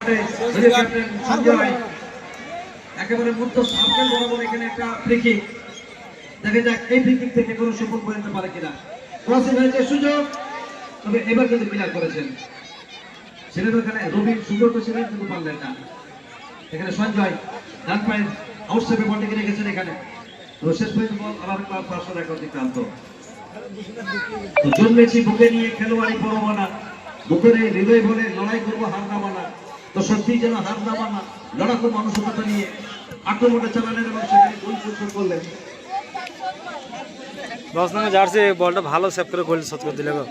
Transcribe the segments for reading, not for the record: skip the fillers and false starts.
Captain Sanjay একেবারে মুক্ত circle বরাবর এখানে একটা ফ্রি কিক। দেখা যাক এই ফ্রি কিক থেকে কোনো সুফল পড়তে পারে কিনা। ক্রসিং হয়েছে, সুযোগ, তবে এবার কিন্তু ক্লিয়ার করেছেন ছিলেন ওখানে রবিন, সুযোগ তো ছিলেন কিন্তু পারলেন না। এখানে সঞ্জয় ডান পায়ে আউটস্টেপে বলটিকে রেখেছেন এখানে। তো শেষ পর্যন্ত বল আবার ক্লাব পাঁচশো রেকর্ড অতিক্রান্ত। জন্মেছি বুকে নিয়ে খেলোয়াড়ি পরমানা, বুকের হৃদয় বলে লড়াই করবো হার না মানা। তো সত্যি যেন হার না মানা, লড়াকু মানসিকতা নিয়ে আক্রমণে চালালেন এবং সেখানে গোল সুযোগ করলেন। 10 নম্বর জার্সি বলটা ভালো সেভ করে গোল শট করে দিলে গো।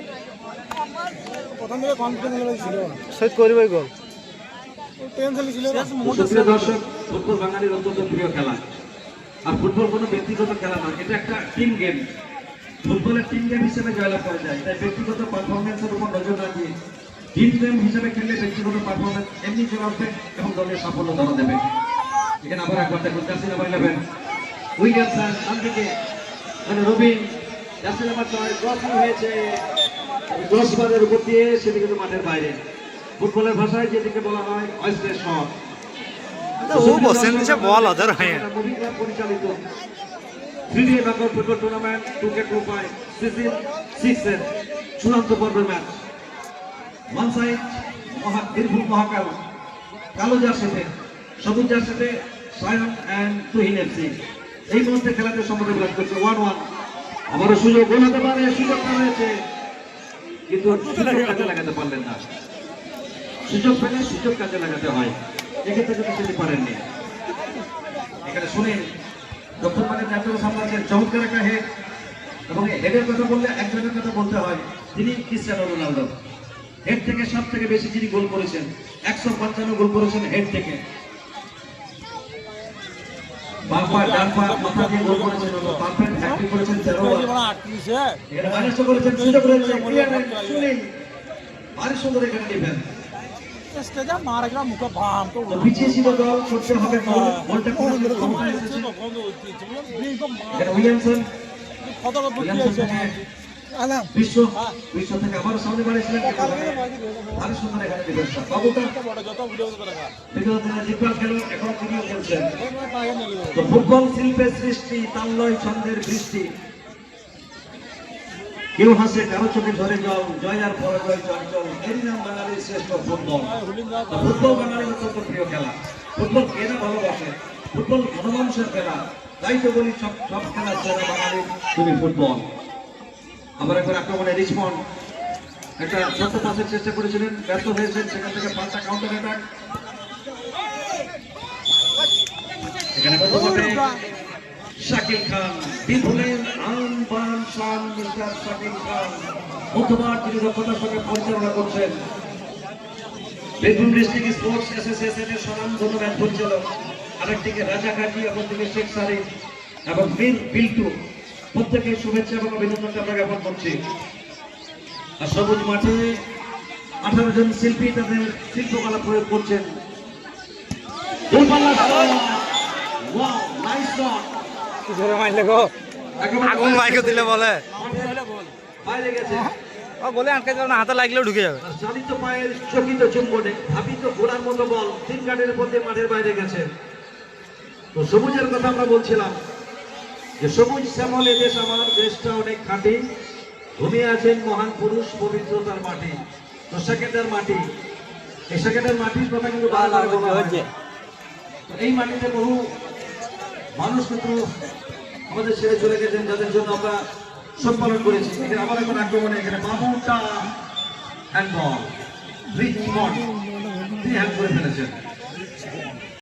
প্রথম থেকে কনফিডেন্স ছিল, শট করবেই গোল। টেনশন ছিল। সুপ্রিয় দর্শক, ফুটবল বাঙালির অত্যন্ত প্রিয় খেলা। আর ফুটবল কোনো ব্যক্তিগত খেলা না, এটা একটা টিম গেম। ফুটবলের টিম গেম হিসেবে জয়লাভ করা যায়, তাই ব্যক্তিগত পারফরমেন্সের উপর নজর না দিয়ে টিম গেম হিসেবে খেললে ব্যক্তিগত পারফরমেন্স এমনি চলে আসবে এবং দলের সাফল্য ধরা দেবে। এখানে আবার একবার দেখুন জার্সি নাম্বার 11 উইলিয়ামসন ডান দিকে, মানে রবিন, জার্সি নাম্বার 6 ক্রসিং হয়েছে ক্রসবারের উপর দিয়ে, সেটি কিন্তু মাঠের বাইরে। ফুটবলের ভাষায় যেটিকে বলা হয় অয়েস্টের শট। ও বসেন দিছে বল আদার হয় পরিচালিত 3D Bengal football tournament 2K25 season 6 এর চূড়ান্ত পর্বের ম্যাচ। ওয়ান সাইড বীরভূম মহাকাল কালো জার্সিতে, সবুজ জার্সিতে সায়ন এন্ড তুহিন এফসি। এই মুহূর্তে খেলাতে সম্মতি লাভ করছে 1-1। আবারও সুযোগ, গোল হতে পারে, সুযোগটা রয়েছে কিন্তু সুযোগ কাজে লাগাতে পারলেন না। সুযোগ পেলে সুযোগ কাজে লাগাতে হয়, এক্ষেত্রে কিন্তু সেটি পারেননি। এখানে শুনেন দক্ষিণবঙ্গের জাতীয় সাম্রাজ্যের চমৎকার একটা হেড, এবং হেডের কথা বললে একজনের কথা বলতে হয়, তিনি ক্রিস্টিয়ানো রোনালদো। হেড থেকে সব থেকে বেশি যিনি গোল করেছেন, 155 গোল করেছেন হেড থেকে। বাম পা ডান পা মাথা দিয়ে গোল করেছেন, পারফেক্ট হ্যাট্রিক করেছেন 13 বার। এখানে মাইনাস করেছেন, সুযোগ রয়েছে, ক্লিয়ারমেন্ট শুনেন, ভারী সুন্দর এখানে ডিফেন্স। পিছিয়ে ছিল দল, করতে হবে গোল, গোলটা ক্ষমতায় এসেছে। এখানে উইলিয়ামসন বিশ্ব থেকে আবার সামনে বাড়িয়েছিলেন, ভারী সুন্দর এখানে ডিফেন্সটা। বাবুটা বিগত দিনে জিপাল খেলো, এখন তিনিও খেলছেন। তো ফুটবল শিল্পের সৃষ্টি, তাল্লয় ছন্দের বৃষ্টি, কেউ হাসে কারো চোখে ঝরে জল, জয় আর পরাজয় চঞ্চল, এরই নাম বাঙালির শ্রেষ্ঠ ফুটবল। ফুটবল বাঙালির অত্যন্ত প্রিয় খেলা। ফুটবল কে না ভালোবাসে, ফুটবল গণমানুষের খেলা, তাই তো বলি সব খেলার সেরা বাঙালির তুমি ফুটবল। আবার একবার আক্রমণে রিচমন্ড একটা ছোট্ট পাসের চেষ্টা করেছিলেন, ব্যর্থ হয়েছেন, সেখান থেকে পাল্টা কাউন্টার অ্যাটাক। এখানে শাকিল খান, বীরভূমের আনবান শান মিস্টার শাকিল খান, মধ্যমাঠ যিনি দক্ষতার সঙ্গে পরিচালনা করছেন। বীরভূম ডিস্ট্রিক্ট স্পোর্টস অ্যাসোসিয়েশনের স্বনামধন্য ম্যাচ পরিচালক, আরেকদিকে রাজা গাজী, অপরদিকে শেখ সারিফ এবং মীর বিল্টু, প্রত্যেকের শুভেচ্ছা এবং অভিনন্দনটা আমরা জ্ঞাপন করছি। আর সবুজ মাঠে 18 জন শিল্পী তাদের শিল্পকলা প্রয়োগ করছেন। আগুন মাইকে দিলে বলে বাইরে গেছে, বলে আটকে যাবে না, হাতে লাগলেও ঢুকে যাবে। চালিত পায়ের চকিত চুম্বনে ধাবিত ঘোড়ার মতো বল 3 কাঠের মধ্যে মাঠের বাইরে গেছে। তো সবুজের কথা আমরা বলছিলাম যে সবুজ শ্যামলে দেশ আমার, দেশটা অনেক খাঁটি, ঘুমিয়ে আছেন মহান পুরুষ পবিত্রতার মাটি। তো সেকেন্ডের মাটি, এই সেকেন্ডের মাটির কথা কিন্তু বারবার বলা হচ্ছে। এই মাটিতে বহু মানুষ কিন্তু আমাদের ছেড়ে চলে গেছেন, যাদের জন্য আমরা সম্পাদন করেছি। এখানে আবার এখন আক্রমণে এখানে বাবুটা হ্যান্ডবল, রিচমন্ড তিনি হ্যান্ড করে ফেলেছেন।